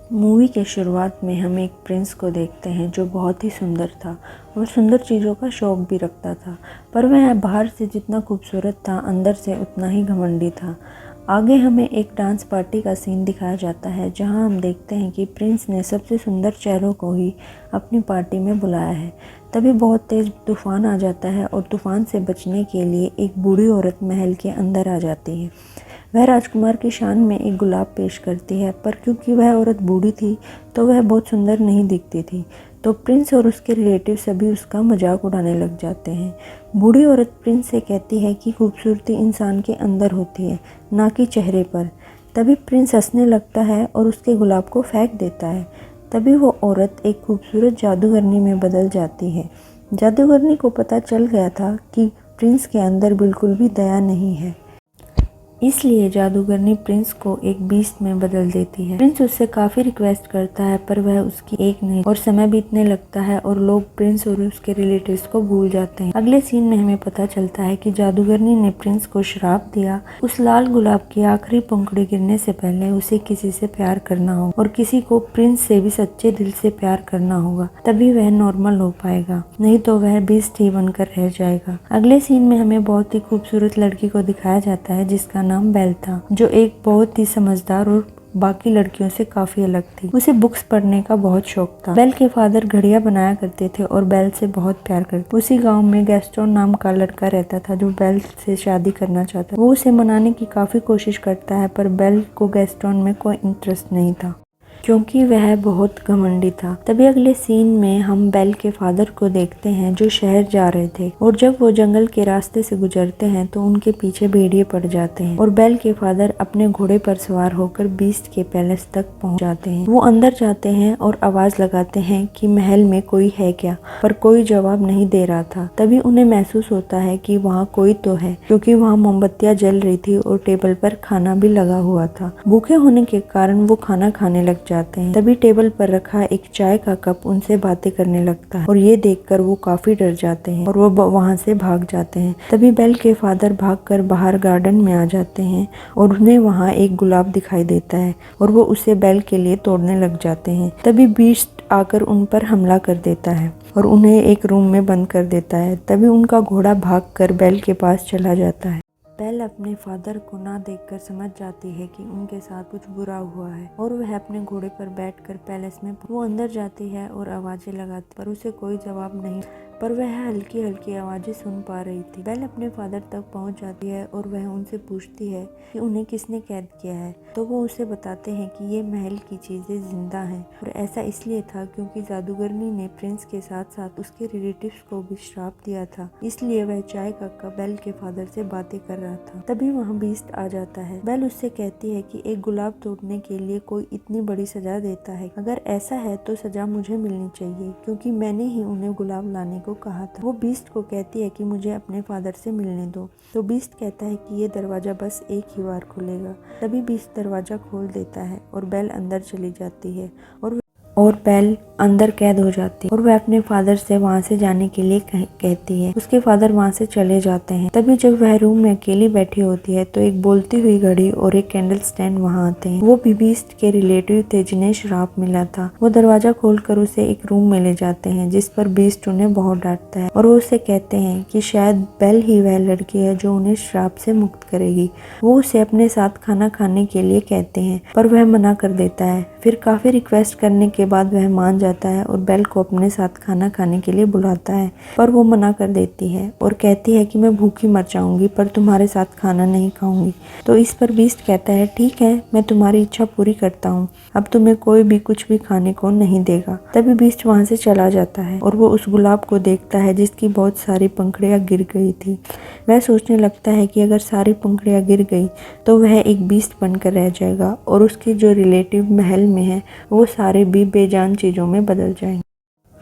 Movie के शुरुआत में हम एक प्रिंस को देखते हैं जो बहुत ही सुंदर था और सुंदर चीज़ों का शौक़ भी रखता था, पर वह बाहर से जितना खूबसूरत था अंदर से उतना ही घमंडी था। आगे हमें एक डांस पार्टी का सीन दिखाया जाता है जहां हम देखते हैं कि प्रिंस ने सबसे सुंदर चेहरों को ही अपनी पार्टी में बुलाया है। तभी बहुत तेज़ तूफ़ान आ जाता है और तूफ़ान से बचने के लिए एक बूढ़ी औरत महल के अंदर आ जाती है। वह राजकुमार की शान में एक गुलाब पेश करती है, पर क्योंकि वह औरत बूढ़ी थी तो वह बहुत सुंदर नहीं दिखती थी, तो प्रिंस और उसके रिलेटिव सभी उसका मजाक उड़ाने लग जाते हैं। बूढ़ी औरत प्रिंस से कहती है कि खूबसूरती इंसान के अंदर होती है, ना कि चेहरे पर। तभी प्रिंस हंसने लगता है और उसके गुलाब को फेंक देता है। तभी वो औरत एक खूबसूरत जादूगरनी में बदल जाती है। जादूगरनी को पता चल गया था कि प्रिंस के अंदर बिल्कुल भी दया नहीं है, इसलिए जादूगरनी प्रिंस को एक बीस्ट में बदल देती है। प्रिंस उससे काफ़ी रिक्वेस्ट करता है पर वह उसकी एक नहीं, और समय बीतने लगता है और लोग प्रिंस और उसके रिलेटिव्स को भूल जाते हैं। अगले सीन में हमें पता चलता है कि जादूगरनी ने प्रिंस को श्राप दिया, उस लाल गुलाब की आखिरी पंखुड़ी गिरने से पहले उसे किसी से प्यार करना होगा और किसी को प्रिंस से भी सच्चे दिल से प्यार करना होगा, तभी वह नॉर्मल हो पाएगा, नहीं तो वह बीस्ट ही बनकर रह जाएगा। अगले सीन में हमें बहुत ही खूबसूरत लड़की को दिखाया जाता है जिसका नाम बेल था, जो एक बहुत ही समझदार और बाकी लड़कियों से काफी अलग थी। उसे बुक्स पढ़ने का बहुत शौक था। बेल के फादर घड़ियां बनाया करते थे और बेल से बहुत प्यार करते। उसी गांव में गैस्टोन नाम का लड़का रहता था जो बेल से शादी करना चाहता। वो उसे मनाने की काफी कोशिश करता है, पर बेल को गैस्टोन में कोई इंटरेस्ट नहीं था क्योंकि वह बहुत घमंडी था। तभी अगले सीन में हम बेल के फादर को देखते हैं जो शहर जा रहे थे, और जब वो जंगल के रास्ते से गुजरते हैं तो उनके पीछे भेड़िए पड़ जाते हैं और बेल के फादर अपने घोड़े पर सवार होकर बीस्ट के पैलेस तक पहुंच जाते हैं। वो अंदर जाते हैं और आवाज लगाते हैं कि महल में कोई है क्या, पर कोई जवाब नहीं दे रहा था। तभी उन्हें महसूस होता है कि वहाँ कोई तो है, क्योंकि वहाँ मोमबत्तियां जल रही थी और टेबल पर खाना भी लगा हुआ था। भूखे होने के कारण वो खाना खाने लग जाते हैं। तभी टेबल पर रखा एक चाय का कप उनसे बातें करने लगता है और ये देखकर वो काफी डर जाते हैं और वो वहां से भाग जाते हैं। तभी बेल के फादर भागकर बाहर गार्डन में आ जाते हैं और उन्हें वहां एक गुलाब दिखाई देता है और वो उसे बेल के लिए तोड़ने लग जाते हैं। तभी बीस्ट आकर उन पर हमला कर देता है और उन्हें एक रूम में बंद कर देता है। तभी उनका घोड़ा भागकर बेल के पास चला जाता है। बेल अपने फादर को ना देखकर समझ जाती है कि उनके साथ कुछ बुरा हुआ है और वह अपने घोड़े पर बैठकर पैलेस में वो अंदर जाती है और आवाजें लगाती, पर उसे कोई जवाब नहीं, पर वह हल्की हल्की आवाजें सुन पा रही थी। बेल अपने फादर तक पहुंच जाती है और वह उनसे पूछती है कि उन्हें किसने कैद किया है, तो वो उसे बताते हैं कि ये महल की चीजें जिंदा हैं और ऐसा इसलिए था क्योंकि जादूगरनी ने प्रिंस के साथ साथ उसके रिलेटिव्स को भी श्राप दिया था, इसलिए वह चाय का कप बेल के फादर से बातें कर रहा था। तभी वहाँ बीस्ट आ जाता है। बेल उससे कहती है कि एक गुलाब तोड़ने के लिए कोई इतनी बड़ी सजा देता है, अगर ऐसा है तो सजा मुझे मिलनी चाहिए क्योंकि मैंने ही उन्हें गुलाब लाने को कहा था। वो बीस्ट को कहती है कि मुझे अपने फादर से मिलने दो, तो बीस्ट कहता है कि ये दरवाजा बस एक ही बार खुलेगा। तभी बीस्ट दरवाजा खोल देता है और बेल अंदर चली जाती है और बेल अंदर कैद हो जाती है और वह अपने फादर से वहां से जाने के लिए कहती है। उसके फादर वहां से चले जाते हैं। तभी जब वह रूम में अकेली बैठी होती है तो एक बोलती हुई घड़ी और एक कैंडल स्टैंड वहां आते हैं। वो भी बीस्ट के रिलेटिव थे जिन्हें श्राप मिला था। वो दरवाजा खोलकर उसे एक रूम में ले जाते हैं जिस पर बीस्ट उन्हें बहुत डांटता है और वो उसे कहते हैं कि शायद बेल ही वह लड़की है जो उन्हें श्राप से मुक्त करेगी। वो उसे अपने साथ खाना खाने के लिए कहते हैं पर वह मना कर देता है। फिर काफी रिक्वेस्ट करने के बाद वह मान जाता है और बेल को अपने साथ खाना खाने के लिए बुलाता है, पर वो मना कर देती है और कहती है कि मैं भूखी मर जाऊंगी पर तुम्हारे साथ खाना नहीं खाऊंगी। तो इस पर बीस्ट कहता है ठीक है, मैं तुम्हारी इच्छा पूरी करता हूँ, अब तुम्हें कोई भी कुछ भी खाने को नहीं देगा। तभी बीस्ट वहां से चला जाता है और वो उस गुलाब को देखता है जिसकी बहुत सारी पंखुड़ियां गिर गई थी। वह सोचने लगता है कि अगर सारी पंखुड़ियां गिर गई तो वह एक बीस्ट बनकर रह जाएगा और उसके जो रिलेटिव महल में है वो सारे भी बेजान चीजों में बदल जाएंगे।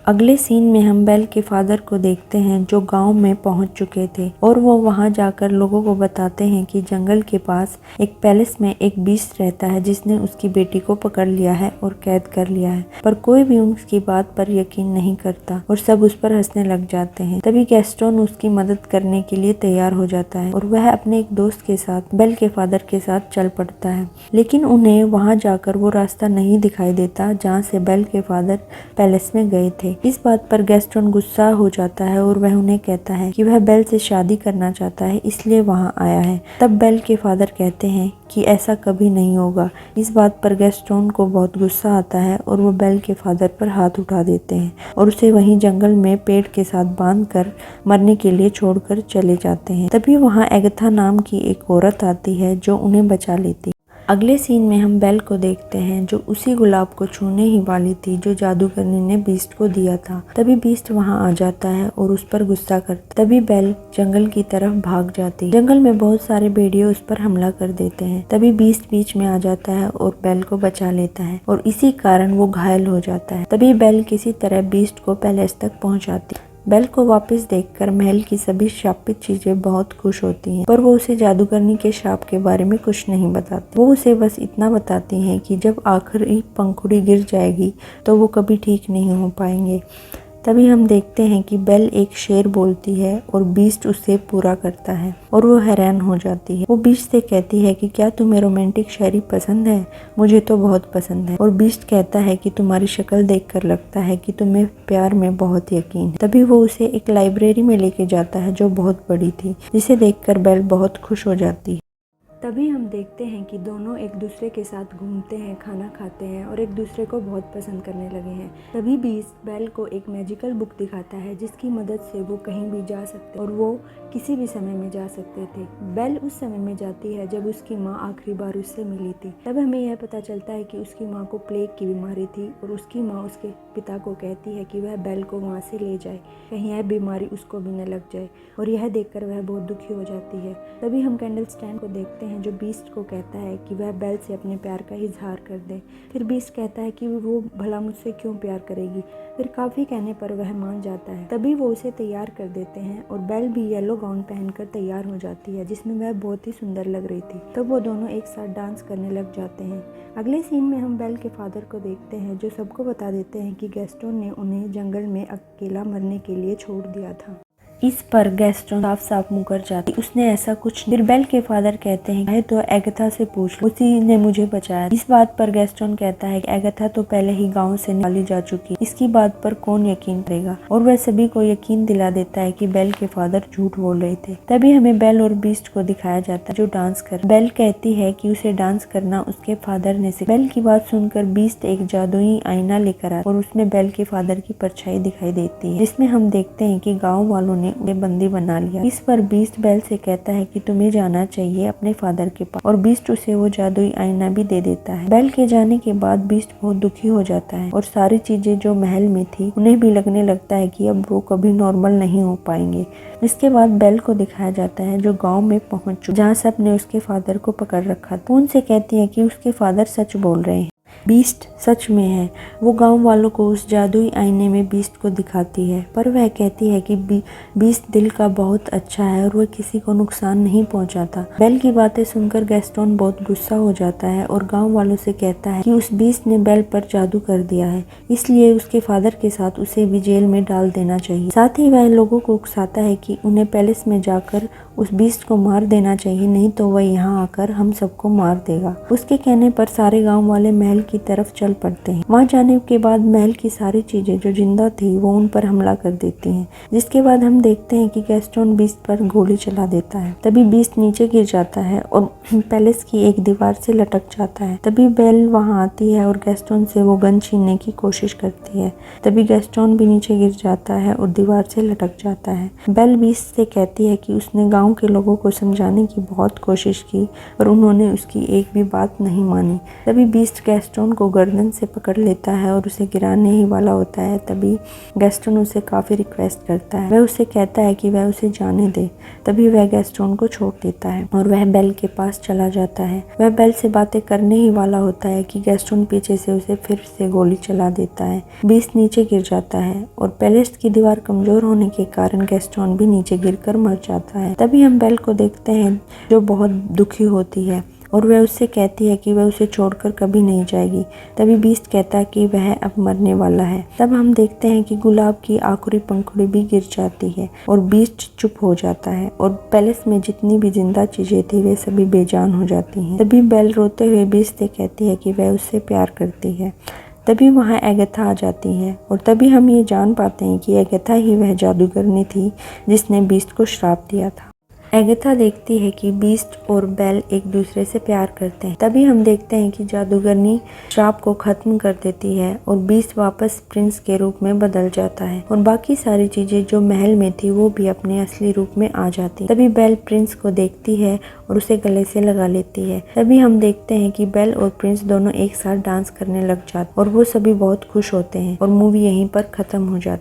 अगले सीन में हम बेल के फादर को देखते हैं जो गांव में पहुंच चुके थे और वो वहां जाकर लोगों को बताते हैं कि जंगल के पास एक पैलेस में एक बीस्ट रहता है जिसने उसकी बेटी को पकड़ लिया है और कैद कर लिया है, पर कोई भी उसकी बात पर यकीन नहीं करता और सब उस पर हंसने लग जाते हैं। तभी गैस्टोन उसकी मदद करने के लिए तैयार हो जाता है और वह अपने एक दोस्त के साथ बेल के फादर के साथ चल पड़ता है, लेकिन उन्हें वहां जाकर वो रास्ता नहीं दिखाई देता जहाँ से बेल के फादर पैलेस में गए थे। इस बात पर गैस्टोन गुस्सा हो जाता है और वह उन्हें कहता है कि वह बेल से शादी करना चाहता है, इसलिए वहां आया है। तब बेल के फादर कहते हैं कि ऐसा कभी नहीं होगा। इस बात पर गैस्टोन को बहुत गुस्सा आता है और वो बेल के फादर पर हाथ उठा देते हैं और उसे वहीं जंगल में पेड़ के साथ बांधकर मरने के लिए छोड़कर चले जाते हैं। तभी वहां एगाथा नाम की एक औरत आती है जो उन्हें बचा लेती है। अगले सीन में हम बेल को देखते हैं जो उसी गुलाब को छूने ही वाली थी जो जादूगरनी ने बीस्ट को दिया था। तभी बीस्ट वहां आ जाता है और उस पर गुस्सा करता। तभी बेल जंगल की तरफ भाग जाती। जंगल में बहुत सारे भेड़िए उस पर हमला कर देते हैं। तभी बीस्ट बीच में आ जाता है और बेल को बचा लेता है और इसी कारण वो घायल हो जाता है। तभी बेल किसी तरह बीस्ट को पैलेस तक पहुंचाती। बेल को वापस देखकर महल की सभी शापित चीजें बहुत खुश होती हैं, पर वो उसे जादूगरनी के श्राप के बारे में कुछ नहीं बताती। वो उसे बस इतना बताती हैं कि जब आखिरी पंखुड़ी गिर जाएगी तो वो कभी ठीक नहीं हो पाएंगे। तभी हम देखते हैं कि बेल एक शेर बोलती है और बीस्ट उसे पूरा करता है और वो हैरान हो जाती है। वो बीस्ट से कहती है कि क्या तुम्हें रोमांटिक शायरी पसंद है? मुझे तो बहुत पसंद है। और बीस्ट कहता है कि तुम्हारी शक्ल देखकर लगता है कि तुम्हें प्यार में बहुत यकीन है। तभी वो उसे एक लाइब्रेरी में लेके जाता है जो बहुत बड़ी थी, जिसे देखकर बेल बहुत खुश हो जाती है। तभी हम देखते हैं कि दोनों एक दूसरे के साथ घूमते हैं, खाना खाते हैं और एक दूसरे को बहुत पसंद करने लगे हैं। तभी बीस्ट बेल को एक मैजिकल बुक दिखाता है जिसकी मदद से वो कहीं भी जा सकते और वो किसी भी समय में जा सकते थे। बेल उस समय में जाती है जब उसकी माँ आखिरी बार उससे मिली थी। तब हमें यह पता चलता है कि उसकी माँ को प्लेग की बीमारी थी और उसकी माँ उसके पिता को कहती है कि वह बेल को वहाँ से ले जाए, कहीं यह बीमारी उसको भी न लग जाए, और यह देखकर वह बहुत दुखी हो जाती है। तभी हम कैंडलस्टैंड को देखते हैं जो बीस्ट को कहता है कि वह बेल से अपने प्यार का इजहार कर दे। फिर बीस्ट कहता है कि वो भला मुझसे क्यों प्यार करेगी। फिर काफ़ी कहने पर वह मान जाता है। तभी वो उसे तैयार कर देते हैं और बेल भी येलो गाउन पहनकर तैयार हो जाती है जिसमें वह बहुत ही सुंदर लग रही थी। तब वो दोनों एक साथ डांस करने लग जाते हैं। अगले सीन में हम बेल के फादर को देखते हैं जो सबको बता देते हैं कि गैस्टोन ने उन्हें जंगल में अकेला मरने के लिए छोड़ दिया था। इस पर गैस्टोन साफ साफ मुकर जाती, उसने ऐसा कुछ। फिर बेल के फादर कहते हैं तो एगाथा से पूछ, उसी ने मुझे बचाया। इस बात पर गैस्टोन कहता है कि एगाथा तो पहले ही गांव से निकाली जा चुकी, इसकी बात पर कौन यकीन करेगा। और वह सभी को यकीन दिला देता है कि बेल के फादर झूठ बोल रहे थे। तभी हमें बेल और बीस्ट को दिखाया जाता है जो डांस कर। बेल कहती है कि उसे डांस करना उसके फादर ने सिखाया। बेल की बात सुनकर बीस्ट एक जादुई आईना लेकर आता और उसमें बेल के फादर की परछाई दिखाई देती है, जिसमें हम देखते हैं कि गाँव वालों ने उन्हें बंदी बना लिया। इस पर बीस्ट बेल से कहता है कि तुम्हें जाना चाहिए अपने फादर के पास, और बीस्ट उसे वो जादुई आईना भी दे देता है। बेल के जाने के बाद बीस्ट बहुत दुखी हो जाता है और सारी चीजें जो महल में थी उन्हें भी लगने लगता है कि अब वो कभी नॉर्मल नहीं हो पाएंगे। इसके बाद बेल को दिखाया जाता है जो गाँव में पहुंच चुकी, जहाँ सब ने उसके फादर को पकड़ रखा था। उनसे कहती है कि उसके फादर सच बोल रहे हैं, बीस्ट सच में है। वो गांव वालों को उस जादुई आईने में बीस्ट को दिखाती है, पर वह कहती है कि बीस्ट दिल का बहुत अच्छा है और वह किसी को नुकसान नहीं पहुंचाता। बेल की बातें सुनकर गैस्टोन बहुत गुस्सा हो जाता है और गांव वालों से कहता है कि उस बीस्ट ने बेल पर जादू कर दिया है, इसलिए उसके फादर के साथ उसे भी जेल में डाल देना चाहिए। साथ ही वह लोगों को उकसाता है कि उन्हें पैलेस में जाकर उस बीस्ट को मार देना चाहिए, नहीं तो वह यहाँ आकर हम सबको मार देगा। उसके कहने पर सारे गांव वाले महल की तरफ चल पड़ते हैं। वहां जाने के बाद महल की सारी चीजें जो जिंदा थी वो उन पर हमला कर देती हैं, जिसके बाद हम देखते हैं कि गैस्टोन बीस्ट पर गोली चला देता है। तभी बीस्ट नीचे गिर जाता है और पैलेस की एक दीवार से लटक जाता है। तभी बेल वहां आती है और गैस्टोन से वो गन छीनने की कोशिश करती है। तभी गैस्टोन भी नीचे गिर जाता है और दीवार से लटक जाता है। बेल बीस्ट से कहती है कि उसने गाँव के लोगों को समझाने की बहुत कोशिश की और उन्होंने उसकी एक भी बात नहीं मानी। तभी बीस्ट गैस्टोन को गर्दन से पकड़ लेता है और उसे गिराने ही वाला होता है, तभी गैस्टोन उसे काफ़ी रिक्वेस्ट करता है। वह उसे कहता है कि वह उसे जाने दे। तभी वह गैस्टोन को छोड़ देता है और वह बेल के पास चला जाता है। वह बेल से बातें करने ही वाला होता है कि गैस्टोन पीछे से उसे फिर से गोली चला देता है। बीस्ट नीचे गिर जाता है और पैलेस की दीवार कमजोर होने के कारण गैस्टोन भी नीचे गिरकर मर जाता है। तभी हम बेल को देखते हैं जो बहुत दुखी होती है और वह उससे कहती है कि वह उसे छोड़कर कभी नहीं जाएगी। तभी बीस्ट कहता है कि वह अब मरने वाला है। तब हम देखते हैं कि गुलाब की आखिरी पंखुड़ी भी गिर जाती है और बीस्ट चुप हो जाता है और पैलेस में जितनी भी जिंदा चीजें थी वे सभी बेजान हो जाती हैं। तभी बेल रोते हुए बीस्ट से कहती है कि वह उससे प्यार करती है। तभी वहाँ एगाथा आ जाती है और तभी हम ये जान पाते हैं कि एगाथा ही वह जादूगरनी थी जिसने बीस्ट को श्राप दिया था। एगाथा देखती है कि बीस्ट और बेल एक दूसरे से प्यार करते हैं। तभी हम देखते हैं कि जादूगरनी श्राप को खत्म कर देती है और बीस्ट वापस प्रिंस के रूप में बदल जाता है और बाकी सारी चीजें जो महल में थी वो भी अपने असली रूप में आ जाती। तभी बेल प्रिंस को देखती है और उसे गले से लगा लेती है। तभी हम देखते हैं कि बेल और प्रिंस दोनों एक साथ डांस करने लग जाते और वो सभी बहुत खुश होते हैं और मूवी यहीं पर खत्म हो जाती है।